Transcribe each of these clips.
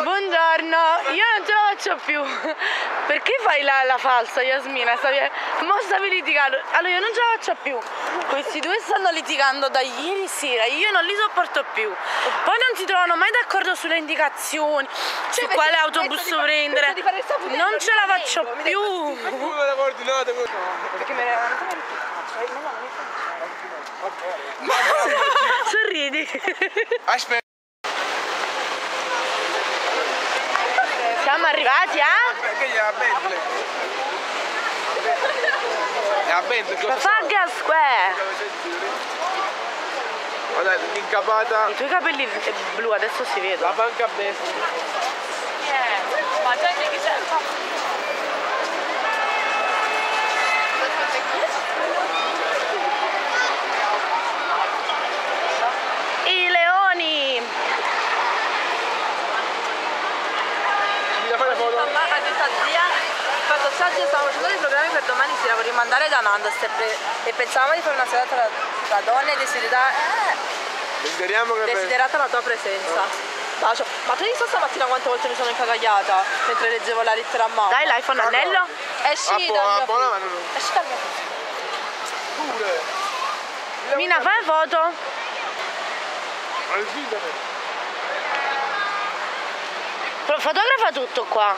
Buongiorno, io non ce la faccio più. Perché fai la falsa, Yasmina? Mo stavi litigando. Allora io non ce la faccio più. Questi due stanno litigando da ieri sera, io non li sopporto più. Poi non si trovano mai d'accordo sulle indicazioni, su quale autobus prendere. Non ce la faccio più. Perché me ne Sorridi. Aspetta. Siamo arrivati a? Perché gli ha Bentley? La Bentley cosa Trafalgar Square. Guarda, l'incappata. I tuoi capelli blu adesso si vedono. La panca a destra. Ma già che c'è? I leoni. Bisogna fare foto. Mamma ha detto a zia, ha fatto saggio e stavamo facendo dei programmi per domani sera per rimandare da Nandos e pensavamo di fare una serata tra donne e Desideriamo che desiderata la tua presenza. Bacio. Ma tu hai visto stamattina quante volte mi sono incagagliata mentre leggevo la lettera a mamma? Dai l'iPhone anello. Esci dal mio buona, Esci dal mio pure. Mina, fai foto. Fotografa tutto qua.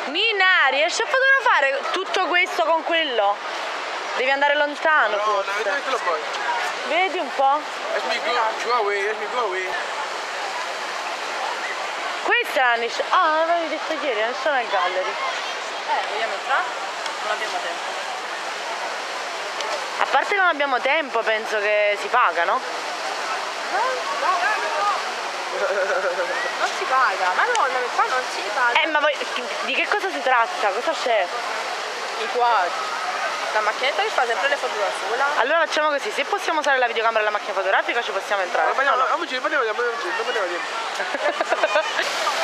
Mina, riesci a fotografare tutto questo con quello? Devi andare lontano forse. Vedi un po'? Let me go away, let me go away. Questa è la Nish. Ah, avevi detto ieri, non sono al gallery. vogliamo entrare? Non abbiamo tempo. A parte che non abbiamo tempo, penso che si paga, no? Non si paga, ma no, qua non si paga. Ma voi, di che cosa si tratta? Cosa c'è? I quadri. La macchinetta che fa sempre le foto da sola. Allora facciamo così, se possiamo usare la videocamera e la macchina fotografica ci possiamo entrare. Non prendiamo tempo.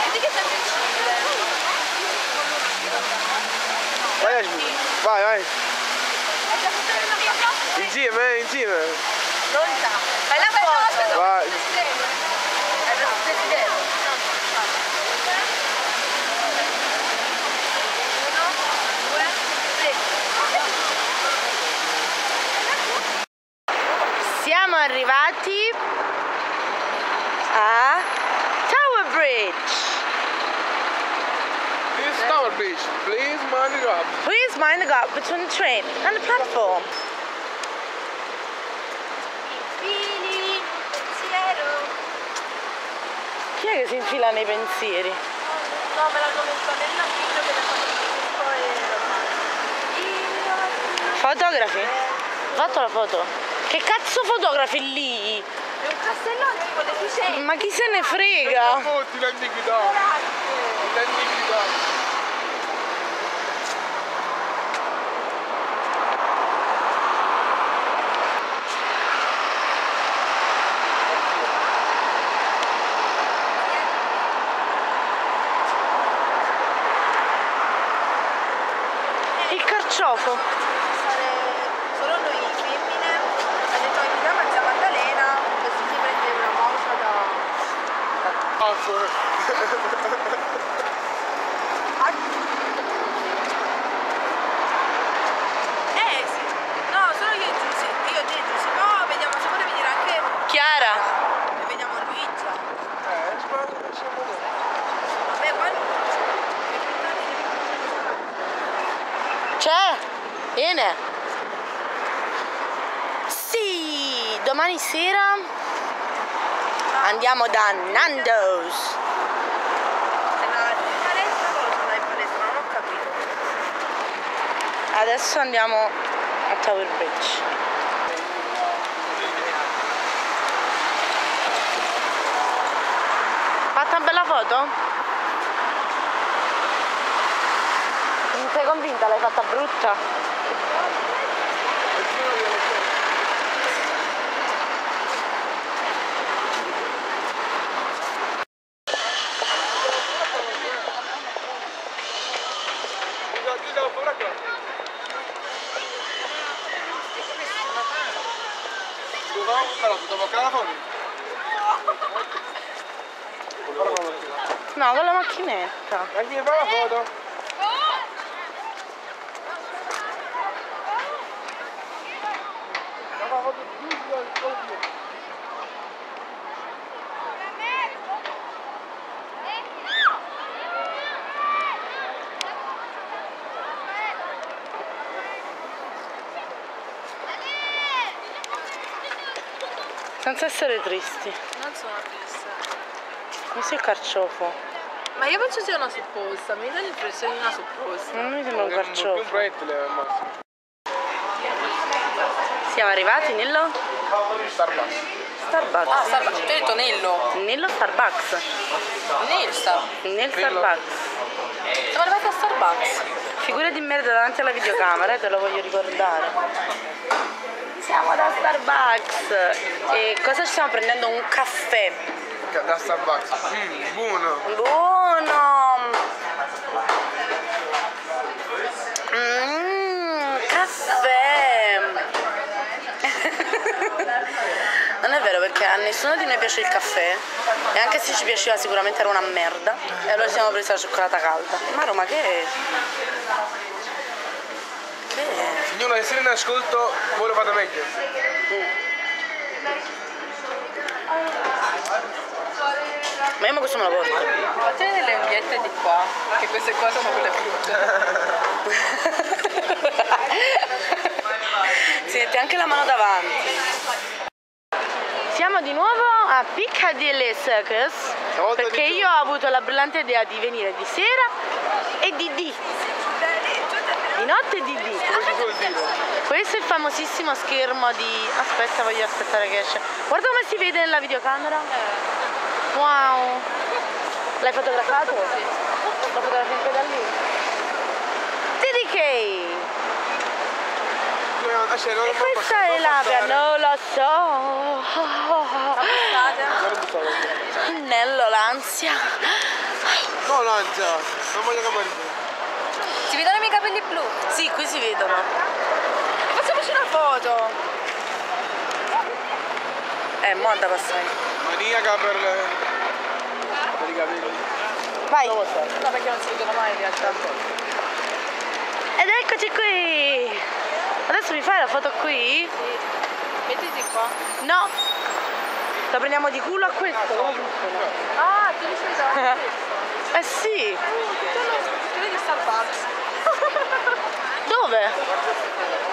Vedi che sei sensibile. Vai Asmi, vai. Insieme. Non sa. Fai la foto. Vai. Siamo arrivati a Tower Bridge. This is Tower Bridge. Please mind the gap. Please mind the gap between the train and the platform. Fili, pensiero. Chi è che si infila nei pensieri? No, me l'hanno messo nell'afficio che mi ha fatto un po' Fotografi? Ho fatto la foto. Che cazzo fotografi lì? È un castellone tipo deficiente. Ma chi se ne frega? Fotti l'antichità. L'antichità. Il carciofo. Solo noi femmine. Ha detto invitiamo a zia Maddalena così si prende una pausa da... Sì. No, solo io e Giussi. Io e Giussi. No, vediamo se vuole venire anche Chiara. e vediamo Luigia. Siamo noi. Vabbè, quando... C'è? Bene. Sì, domani sera andiamo da Nando's. Non ho capito. Adesso andiamo a Tower Bridge. Fatta una bella foto? Non sei convinta? L'hai fatta brutta? tocca la foto? No, con la macchinetta. Anche io fa la foto? Senza essere tristi. Non sono triste. Mi sei carciofo. Ma io penso sia una supposta, mi dà l'impressione di una supposta. Non mi sembra un Più un carciofo. proiettile al massimo. Siamo arrivati nello Starbucks. Starbucks. Ah, Starbucks, tu hai detto Nello. Nello Starbucks. Nel Starbucks. Siamo arrivati a Starbucks. Figura di merda davanti alla videocamera, te lo voglio ricordare. Siamo da Starbucks. E cosa ci stiamo prendendo? Un caffè. Da Starbucks. Buono. Buono. Caffè. Non è vero perché a nessuno di noi piace il caffè e anche se ci piaceva sicuramente era una merda e allora ci siamo presi la cioccolata calda. Ma Roma che è? Che è? Signora, se siete in ascolto, voi lo fate meglio. Ma io ma questo me lo porto. Fate delle unghiette di qua, che queste qua sono quelle brutte. Si mette anche la mano davanti. Siamo di nuovo a Piccadilly Circus Stavolta perché di io ho avuto la brillante idea di venire di sera e di dì. Di notte e di dì. Come si suol dire? Questo è il famosissimo schermo di... Aspetta, voglio aspettare che esce. Guarda come si vede nella videocamera. Wow. L'hai fotografato? Sì. Lo fotografi anche da lì? TDK. E questa è l'Abra, non lo so. Nello, l'ansia. No, l'ansia, non voglio capire. Si vedono i miei capelli blu? Sì, qui si vedono. Facciamoci una foto. Moda passare. Maniaca per i capelli. Vai. No, perché non si vedono mai in realtà. Ed eccoci qui. Adesso mi fai la foto qui? Mettiti qua. No. La prendiamo di culo a questo? Come funziona? Ah, tu dici esatto. Eh sì. Tu vedi Starbucks. Dove?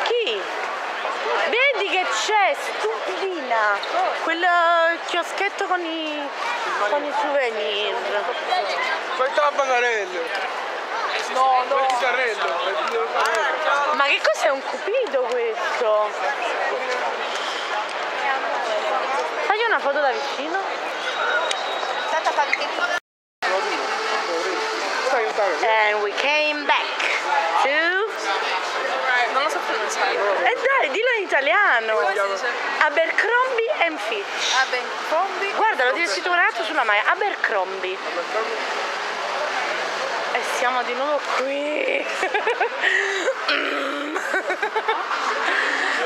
Chi? Vedi che c'è, stupidina. Quel chioschetto con i souvenir. Aspetta la bancarella. No, Il carrello. Ma che cos'è un cupido questo? Fagli una foto da vicino. Aspetta, fammi che... And we came back to... Non lo so pronunciare. Dai, dillo in italiano. Come si dice? Abercrombie and Fitch. Abercrombie. Guarda, l'ho titolato sulla maglia. Abercrombie. E siamo di nuovo qui.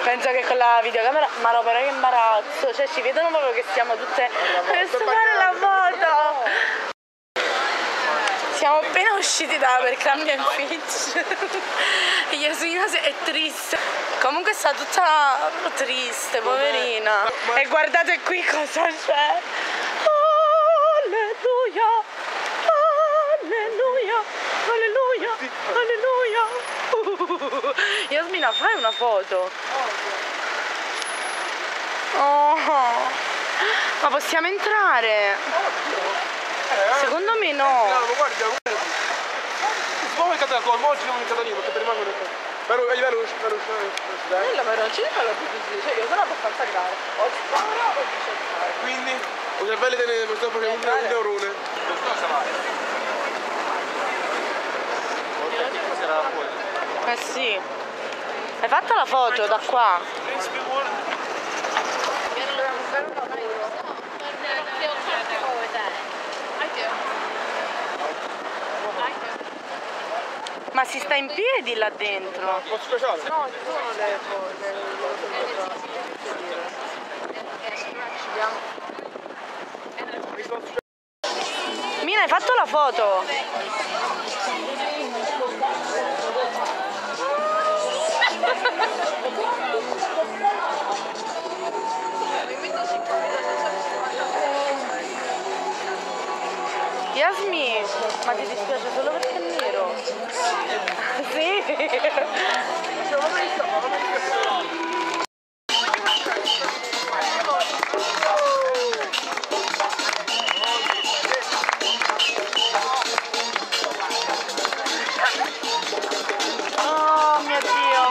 Penso che con la videocamera, ma no, però che imbarazzo, cioè ci vedono proprio che siamo tutte. Adesso fare la foto. Siamo appena usciti da Abercrombie and Fitch. E Yasmina è triste. Comunque sta tutta triste, poverina. E guardate qui cosa c'è. Alleluia. Alleluia. Alleluia. Alleluia. Yasmina, fai una foto. Oh. Ma possiamo entrare? Secondo me no. No, guarda. Come è stata con oggi non è stata lì perché rimangono qua. Però è veloce. Dai. Quello però non ci fa la pubblicità, cioè io sono abbastanza grave. Oggi sparo, oggi c'è il fare. Quindi, o cervelli te ne sto facendo un neurone. Eh sì. Hai fatto la foto da qua? Ma si sta in piedi là dentro? Posso speciale? No, ci sono le Mina, hai fatto la foto? Yasmi, ma ti dispiace solo perché è nero? Sì. Oh mio Dio.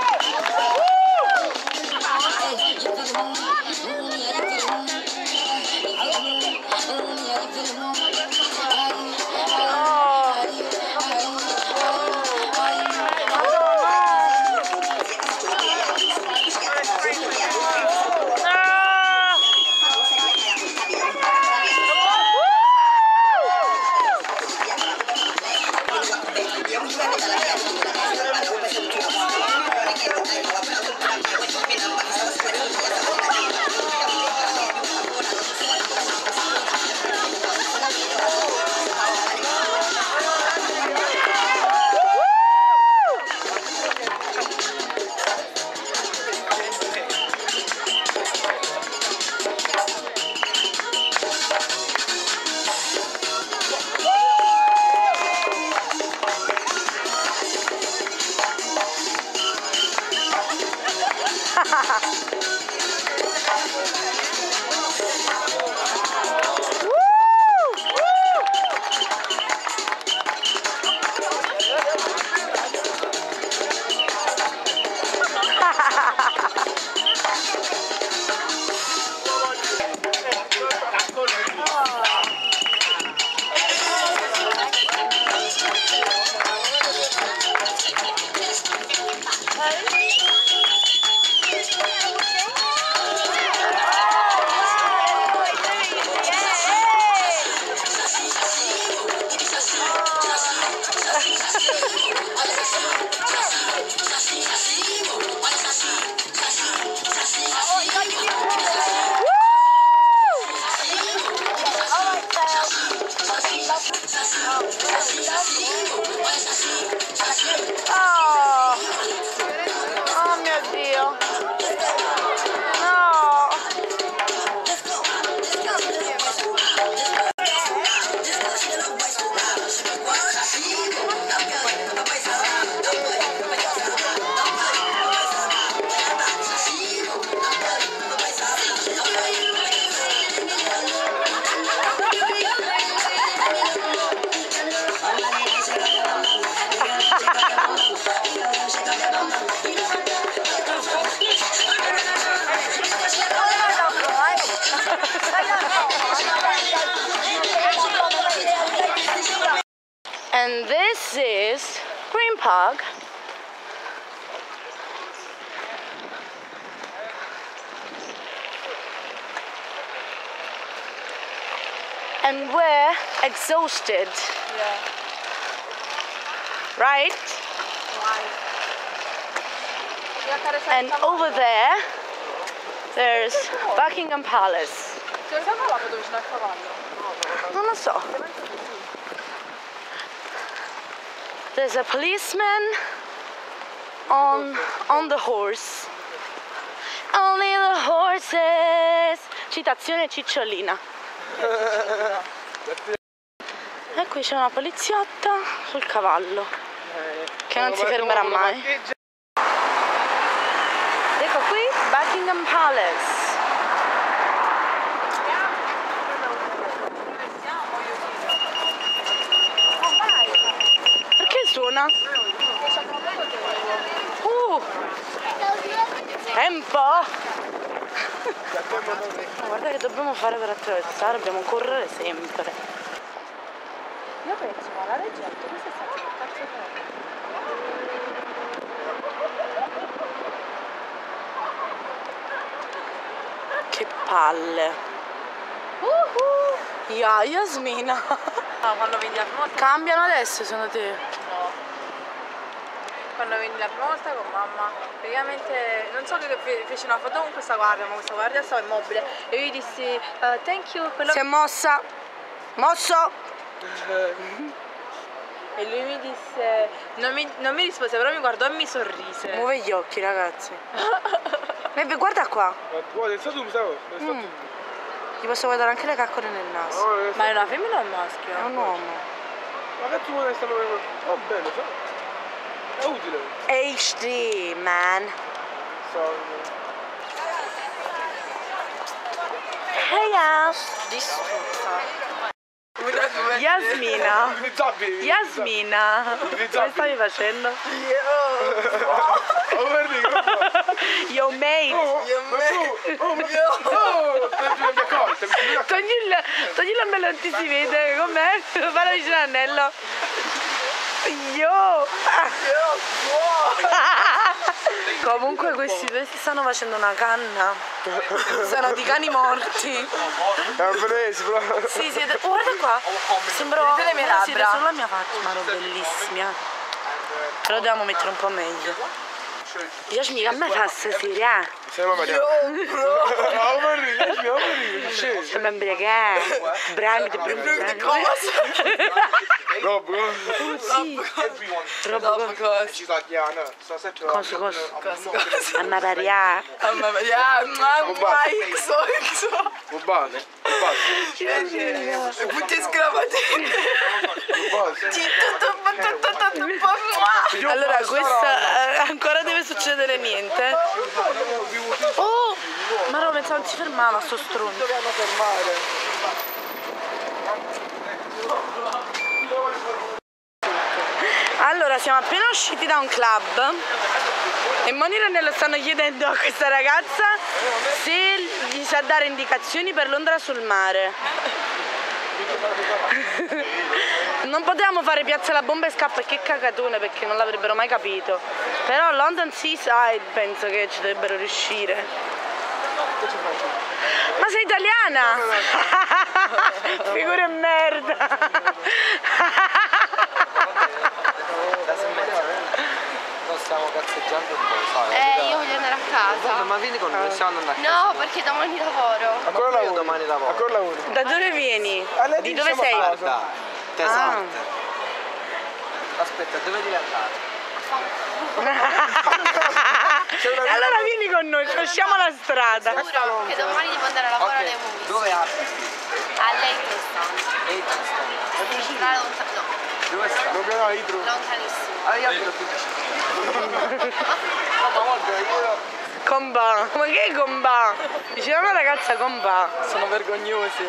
Oh mio Dio. No. And this is Green Park. And we're exhausted. Yeah. Right? And over there, there's Buckingham Palace. C'è sempre la foto vicino al cavallo? Non lo so. There's a policeman on the horse. Only the horses. Citazione Cicciolina. E qui c'è una poliziotta sul cavallo che non si fermerà mai. Ecco qui Buckingham Palace. Perché suona? Tempo! Guarda che dobbiamo fare per attraversare, dobbiamo correre sempre. Io penso, ma la leggendo, questo è stato che cazzo Che palle! Ya, Yasmina! No, quando vedi la prima Cambiano adesso secondo te? no. quando venni la prima volta con mamma, praticamente non so che feci una foto con questa guardia, ma questa guardia stava immobile e io gli dissi thank you. Si è mossa. Mosso. E lui mi disse, non mi rispose, però mi guardò e mi sorrise. Muove gli occhi, ragazzi. Guarda qua. Guarda, è stato un stavo. Ti posso guardare anche le caccole nel naso. Ma è una femmina o un maschio? È un uomo. Ma che tu vuoi stanno vedendo? Oh, bello, sai? È utile. HD, man. Heya. Distrutta. Yasmina. Yasmina. Come stavi facendo? Oh, guardi, Yo mate. Togli la mela, non ti si vede. Com'è? Fallo vicino all'anello. Yo. Comunque questi due si stanno facendo una canna. Sono di cani morti. Sì, siete. Oh, guarda qua. Sembra le mie labbra. siete sulla mia faccia. Ma sono bellissimi. Però dobbiamo mettere un po' meglio. Yasmin, a me fa stasera. Siamo a vedere. Siamo imbriacati. Branco. Rob, Sì. Rob. Cosa? A me paria. Bane. Tutti scramatini. Allora questa ancora deve succedere niente. Oh! Ma no, pensavo non si fermava sto stronzo. Dobbiamo fermare. Allora siamo appena usciti da un club e Moni e Ranello stanno chiedendo a questa ragazza se gli sa dare indicazioni per Londra sul mare. Non potevamo fare Piazza la Bomba e Scappa, che cagatone, perché non l'avrebbero mai capito. Però London Seaside penso che ci dovrebbero riuscire. Ma sei italiana? Figura e merda. Noi stiamo cazzeggiando un po', sai? Io voglio andare a casa. Ma vieni con noi, stiamo andando a casa. No, perché domani lavoro. Ancora lavoro. Domani lavoro. Ancora lavoro. Da dove vieni? Di dove sei? Guarda, Tesarte. Aspetta, dove devi andare? Allora vieni con noi, ci usciamo la strada. Giuro che domani devo andare a lavorare alle movies. Dove abiti? A Leytonstone. Leytonstone. Tra lontano. Dove sta? Dobbiamo a Idro. Lontanissimo. Ah, io abito più vicino. Comba. Ma che è comba? Diceva una ragazza comba. Sono vergognosi.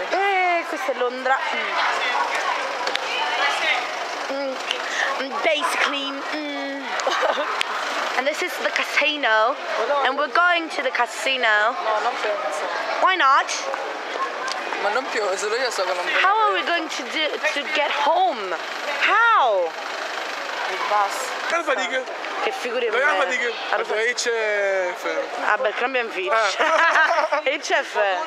Questa è Londra. Basically. And this is the casino. And we're going to the casino. No, non penso. Why not? Ma non più, solo io so che non vedo. How are we going to get home? How? Il bus. Che fatica? Che figure Dove me. fatica? Allora, c'è fermo. Ah beh, cambia in fish. E c'è fe.